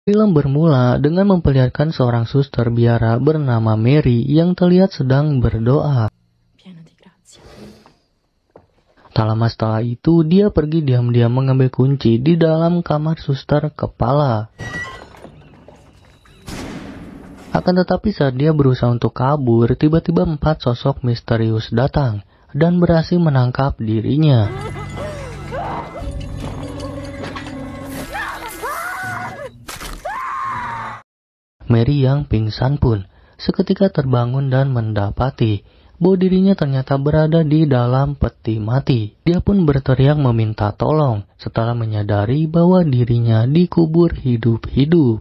Film bermula dengan memperlihatkan seorang suster biara bernama Mary yang terlihat sedang berdoa. Tak lama setelah itu, dia pergi diam-diam mengambil kunci di dalam kamar suster kepala. Akan tetapi saat dia berusaha untuk kabur, tiba-tiba 4 sosok misterius datang dan berhasil menangkap dirinya. Mary yang pingsan pun seketika terbangun dan mendapati bahwa dirinya ternyata berada di dalam peti mati. Dia pun berteriak meminta tolong setelah menyadari bahwa dirinya dikubur hidup-hidup.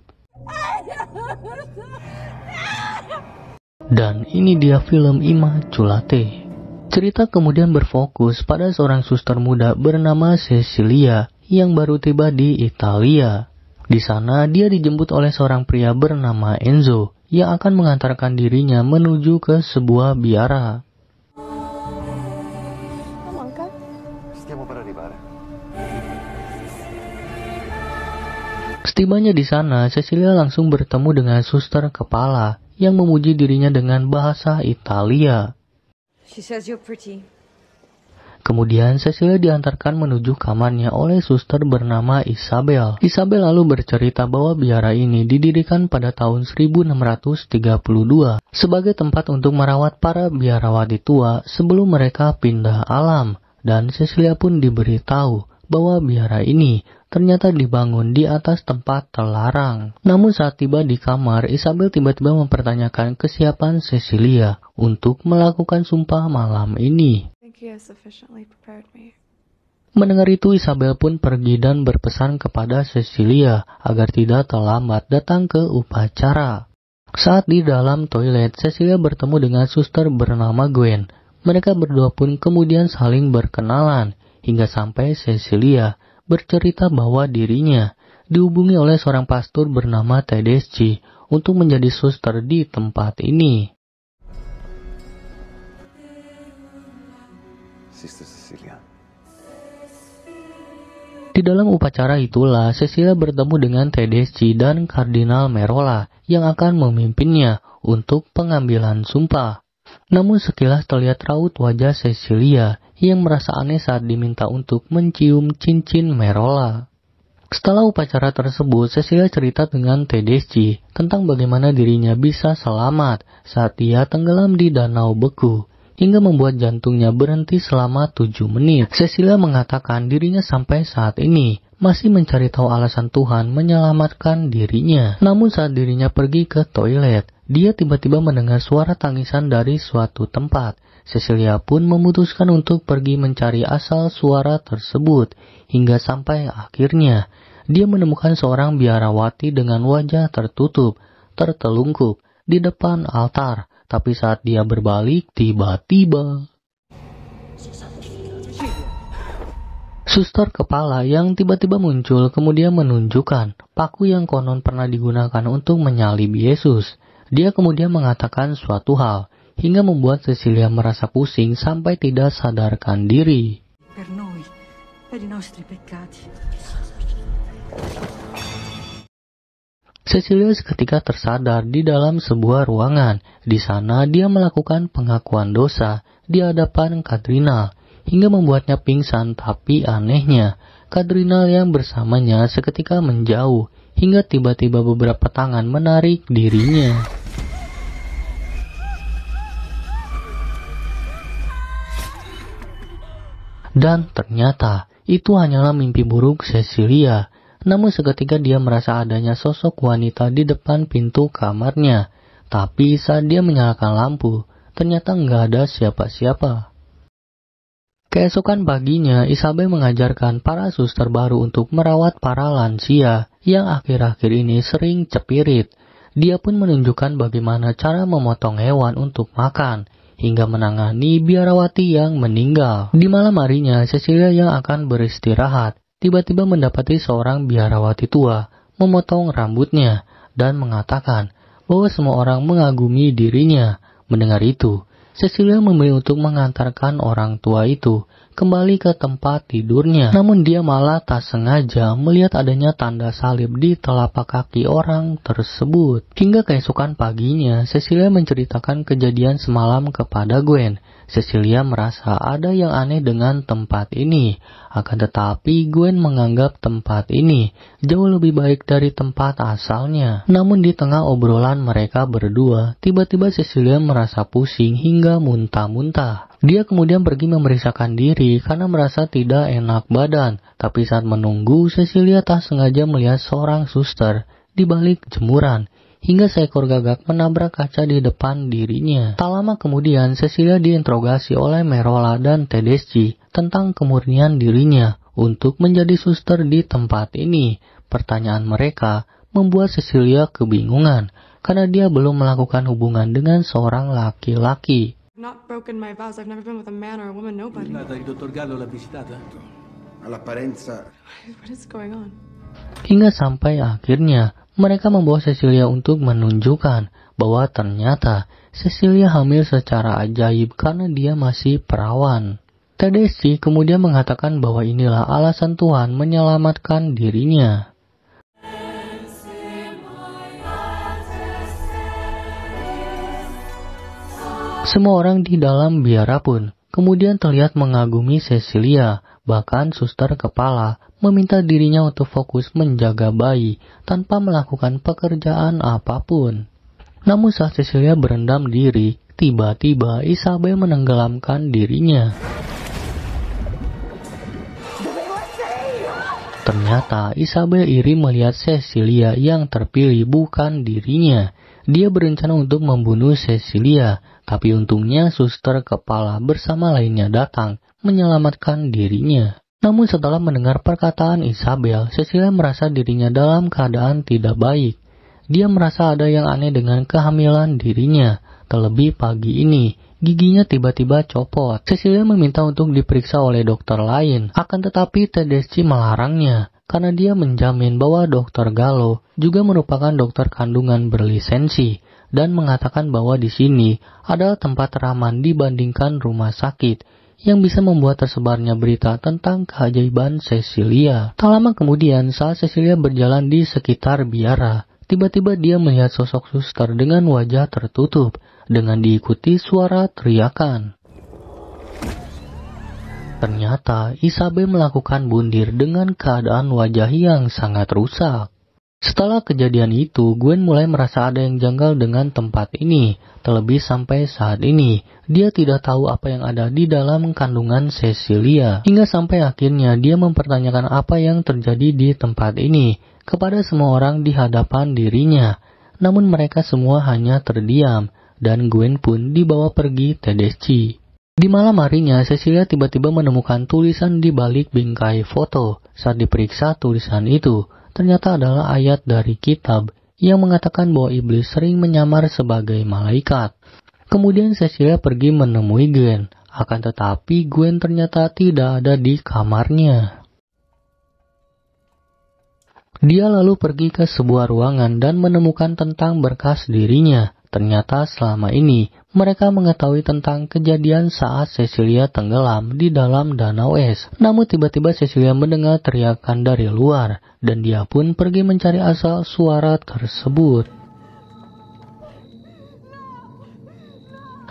Dan ini dia film Immaculate. Cerita kemudian berfokus pada seorang suster muda bernama Cecilia yang baru tiba di Italia. Di sana dia dijemput oleh seorang pria bernama Enzo yang akan mengantarkan dirinya menuju ke sebuah biara. Setibanya di sana, Cecilia langsung bertemu dengan suster kepala yang memuji dirinya dengan bahasa Italia. She says you're pretty. Kemudian Cecilia diantarkan menuju kamarnya oleh suster bernama Isabel. Isabel lalu bercerita bahwa biara ini didirikan pada tahun 1632 sebagai tempat untuk merawat para biarawati tua sebelum mereka pindah alam. Dan Cecilia pun diberitahu bahwa biara ini ternyata dibangun di atas tempat terlarang. Namun saat tiba di kamar, Isabel tiba-tiba mempertanyakan kesiapan Cecilia untuk melakukan sumpah malam ini. Mendengar itu, Isabel pun pergi dan berpesan kepada Cecilia agar tidak terlambat datang ke upacara. Saat di dalam toilet, Cecilia bertemu dengan suster bernama Gwen. Mereka berdua pun kemudian saling berkenalan, hingga sampai Cecilia bercerita bahwa dirinya dihubungi oleh seorang pastor bernama Tedeschi untuk menjadi suster di tempat ini. Sister Cecilia. Di dalam upacara itulah Cecilia bertemu dengan Tedeschi dan Kardinal Merola yang akan memimpinnya untuk pengambilan sumpah. Namun sekilas terlihat raut wajah Cecilia yang merasa aneh saat diminta untuk mencium cincin Merola. Setelah upacara tersebut, Cecilia cerita dengan Tedeschi tentang bagaimana dirinya bisa selamat saat dia tenggelam di danau beku, hingga membuat jantungnya berhenti selama 7 menit. Cecilia mengatakan dirinya sampai saat ini masih mencari tahu alasan Tuhan menyelamatkan dirinya. Namun saat dirinya pergi ke toilet, dia tiba-tiba mendengar suara tangisan dari suatu tempat. Cecilia pun memutuskan untuk pergi mencari asal suara tersebut, hingga sampai akhirnya dia menemukan seorang biarawati dengan wajah tertutup, tertelungkup di depan altar. Tapi saat dia berbalik, tiba-tiba suster kepala yang tiba-tiba muncul kemudian menunjukkan paku yang konon pernah digunakan untuk menyalib Yesus. Dia kemudian mengatakan suatu hal, hingga membuat Cecilia merasa pusing sampai tidak sadarkan diri. Per noi, per i nostri peccati. Cecilia seketika tersadar di dalam sebuah ruangan. Di sana dia melakukan pengakuan dosa di hadapan Kardinal hingga membuatnya pingsan, tapi anehnya Kardinal yang bersamanya seketika menjauh hingga tiba-tiba beberapa tangan menarik dirinya. Dan ternyata itu hanyalah mimpi buruk Cecilia. Namun seketika dia merasa adanya sosok wanita di depan pintu kamarnya. Tapi saat dia menyalakan lampu, ternyata nggak ada siapa-siapa. Keesokan paginya, Isabel mengajarkan para suster baru untuk merawat para lansia yang akhir-akhir ini sering cepirit. Dia pun menunjukkan bagaimana cara memotong hewan untuk makan, hingga menangani biarawati yang meninggal. Di malam harinya, Cecilia yang akan beristirahat tiba-tiba mendapati seorang biarawati tua memotong rambutnya dan mengatakan bahwa semua orang mengagumi dirinya. Mendengar itu, Cecilia memilih untuk mengantarkan orang tua itu kembali ke tempat tidurnya. Namun dia malah tak sengaja melihat adanya tanda salib di telapak kaki orang tersebut. Hingga keesokan paginya, Cecilia menceritakan kejadian semalam kepada Gwen. Cecilia merasa ada yang aneh dengan tempat ini. Akan tetapi Gwen menganggap tempat ini jauh lebih baik dari tempat asalnya. Namun di tengah obrolan mereka berdua, tiba-tiba Cecilia merasa pusing hingga muntah-muntah. Dia kemudian pergi memeriksakan diri karena merasa tidak enak badan. Tapi saat menunggu, Cecilia tak sengaja melihat seorang suster di balik jemuran, hingga seekor gagak menabrak kaca di depan dirinya. Tak lama kemudian, Cecilia diinterogasi oleh Merola dan Tedeschi tentang kemurnian dirinya untuk menjadi suster di tempat ini. Pertanyaan mereka membuat Cecilia kebingungan karena dia belum melakukan hubungan dengan seorang laki-laki. Not broken my vows. I've never been with a man or a woman, nobody. Il dottor Gallo l'ha visitata? All'apparenza. What is going on? Hingga sampai akhirnya mereka membawa Cecilia untuk menunjukkan bahwa ternyata Cecilia hamil secara ajaib karena dia masih perawan. Tedeschi kemudian mengatakan bahwa inilah alasan Tuhan menyelamatkan dirinya. Semua orang di dalam biara pun kemudian terlihat mengagumi Cecilia. Bahkan suster kepala meminta dirinya untuk fokus menjaga bayi tanpa melakukan pekerjaan apapun. Namun saat Cecilia berendam diri, tiba-tiba Isabel menenggelamkan dirinya. Ternyata Isabel iri melihat Cecilia yang terpilih bukan dirinya. Dia berencana untuk membunuh Cecilia, tapi untungnya suster kepala bersama lainnya datang menyelamatkan dirinya. Namun setelah mendengar perkataan Isabel, Cecilia merasa dirinya dalam keadaan tidak baik. Dia merasa ada yang aneh dengan kehamilan dirinya. Terlebih pagi ini, giginya tiba-tiba copot. Cecilia meminta untuk diperiksa oleh dokter lain, akan tetapi Tedeschi melarangnya karena dia menjamin bahwa Dr. Gallo juga merupakan dokter kandungan berlisensi dan mengatakan bahwa di sini adalah tempat teraman dibandingkan rumah sakit yang bisa membuat tersebarnya berita tentang keajaiban Cecilia. Tak lama kemudian, saat Cecilia berjalan di sekitar biara, tiba-tiba dia melihat sosok suster dengan wajah tertutup, dengan diikuti suara teriakan. Ternyata Isabel melakukan bundir dengan keadaan wajah yang sangat rusak. Setelah kejadian itu, Gwen mulai merasa ada yang janggal dengan tempat ini. Terlebih sampai saat ini, dia tidak tahu apa yang ada di dalam kandungan Cecilia. Hingga sampai akhirnya dia mempertanyakan apa yang terjadi di tempat ini kepada semua orang di hadapan dirinya. Namun mereka semua hanya terdiam, dan Gwen pun dibawa pergi Tedeschi. Di malam harinya, Cecilia tiba-tiba menemukan tulisan di balik bingkai foto. Saat diperiksa tulisan itu, ternyata adalah ayat dari kitab yang mengatakan bahwa iblis sering menyamar sebagai malaikat. Kemudian Cecilia pergi menemui Gwen, akan tetapi Gwen ternyata tidak ada di kamarnya. Dia lalu pergi ke sebuah ruangan dan menemukan tentang berkas dirinya. Ternyata selama ini mereka mengetahui tentang kejadian saat Cecilia tenggelam di dalam danau es. Namun tiba-tiba Cecilia mendengar teriakan dari luar dan dia pun pergi mencari asal suara tersebut.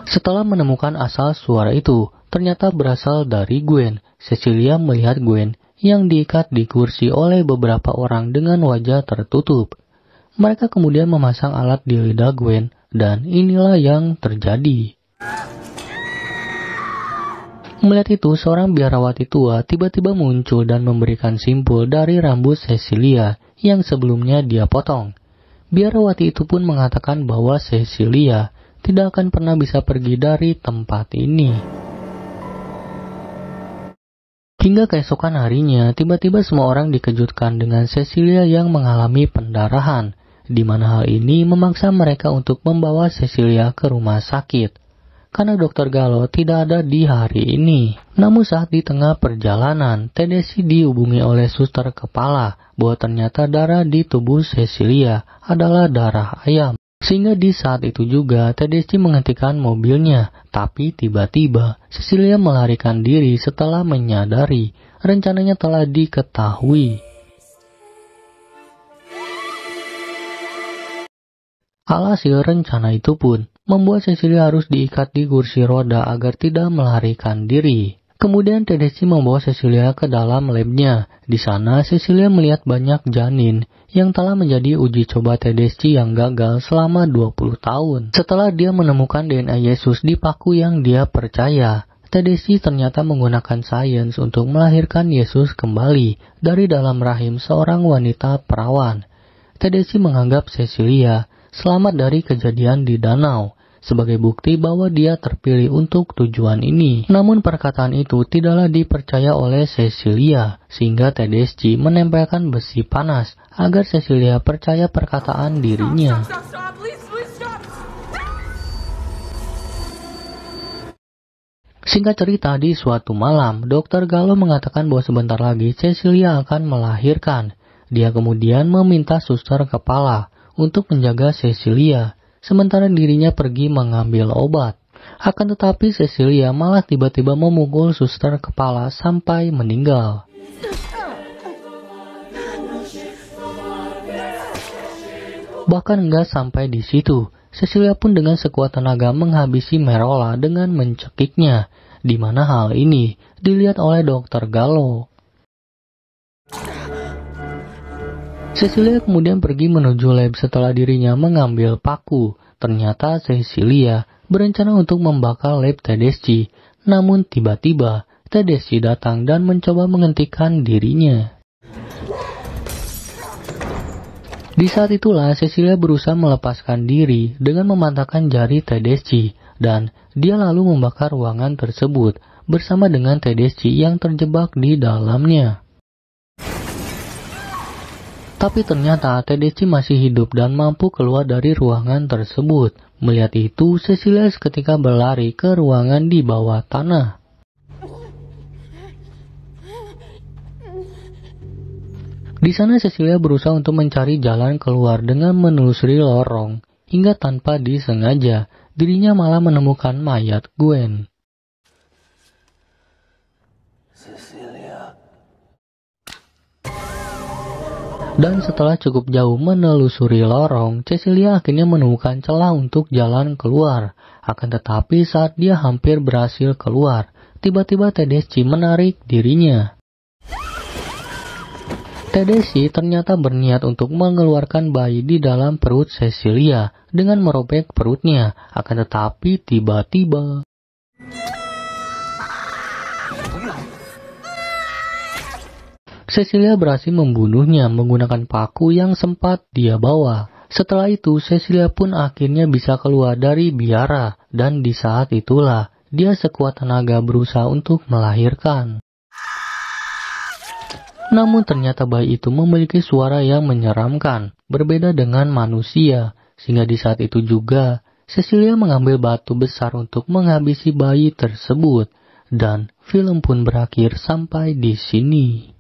Setelah menemukan asal suara itu, ternyata berasal dari Gwen. Cecilia melihat Gwen yang diikat di kursi oleh beberapa orang dengan wajah tertutup. Mereka kemudian memasang alat di lidah Gwen, dan inilah yang terjadi. Melihat itu, seorang biarawati tua tiba-tiba muncul dan memberikan simpul dari rambut Cecilia yang sebelumnya dia potong. Biarawati itu pun mengatakan bahwa Cecilia tidak akan pernah bisa pergi dari tempat ini. Hingga keesokan harinya, tiba-tiba semua orang dikejutkan dengan Cecilia yang mengalami pendarahan, di mana hal ini memaksa mereka untuk membawa Cecilia ke rumah sakit, karena Dr. Gallo tidak ada di hari ini. Namun saat di tengah perjalanan, Tedeschi dihubungi oleh suster kepala bahwa ternyata darah di tubuh Cecilia adalah darah ayam. Sehingga di saat itu juga Tedeschi menghentikan mobilnya, tapi tiba-tiba Cecilia melarikan diri setelah menyadari rencananya telah diketahui. Alhasil rencana itu pun membuat Cecilia harus diikat di kursi roda agar tidak melarikan diri. Kemudian Tedeschi membawa Cecilia ke dalam labnya. Di sana Cecilia melihat banyak janin yang telah menjadi uji coba Tedeschi yang gagal selama 20 tahun. Setelah dia menemukan DNA Yesus di paku yang dia percaya, Tedeschi ternyata menggunakan sains untuk melahirkan Yesus kembali dari dalam rahim seorang wanita perawan. Tedeschi menganggap Cecilia selamat dari kejadian di danau sebagai bukti bahwa dia terpilih untuk tujuan ini. Namun perkataan itu tidaklah dipercaya oleh Cecilia, sehingga Tedeschi menempelkan besi panas agar Cecilia percaya perkataan dirinya. Stop. Please stop. Singkat cerita, di suatu malam, Dr. Gallo mengatakan bahwa sebentar lagi Cecilia akan melahirkan. Dia kemudian meminta suster kepala untuk menjaga Cecilia, sementara dirinya pergi mengambil obat. Akan tetapi Cecilia malah tiba-tiba memukul suster kepala sampai meninggal. Bahkan enggak sampai di situ, Cecilia pun dengan sekuat tenaga menghabisi Merola dengan mencekiknya, di mana hal ini dilihat oleh Dr. Gallo. Cecilia kemudian pergi menuju lab setelah dirinya mengambil paku. Ternyata Cecilia berencana untuk membakar lab Tedeschi, namun tiba-tiba Tedeschi datang dan mencoba menghentikan dirinya. Di saat itulah Cecilia berusaha melepaskan diri dengan mematahkan jari Tedeschi, dan dia lalu membakar ruangan tersebut bersama dengan Tedeschi yang terjebak di dalamnya. Tapi ternyata Tedeschi masih hidup dan mampu keluar dari ruangan tersebut. Melihat itu, Cecilia seketika berlari ke ruangan di bawah tanah. Di sana Cecilia berusaha untuk mencari jalan keluar dengan menelusuri lorong, hingga tanpa disengaja, dirinya malah menemukan mayat Gwen. Dan setelah cukup jauh menelusuri lorong, Cecilia akhirnya menemukan celah untuk jalan keluar. Akan tetapi saat dia hampir berhasil keluar, tiba-tiba Tedeschi menarik dirinya. Tedeschi ternyata berniat untuk mengeluarkan bayi di dalam perut Cecilia dengan merobek perutnya. Akan tetapi tiba-tiba Cecilia berhasil membunuhnya menggunakan paku yang sempat dia bawa. Setelah itu, Cecilia pun akhirnya bisa keluar dari biara, dan di saat itulah dia sekuat tenaga berusaha untuk melahirkan. Namun ternyata bayi itu memiliki suara yang menyeramkan, berbeda dengan manusia, sehingga di saat itu juga Cecilia mengambil batu besar untuk menghabisi bayi tersebut, dan film pun berakhir sampai di sini.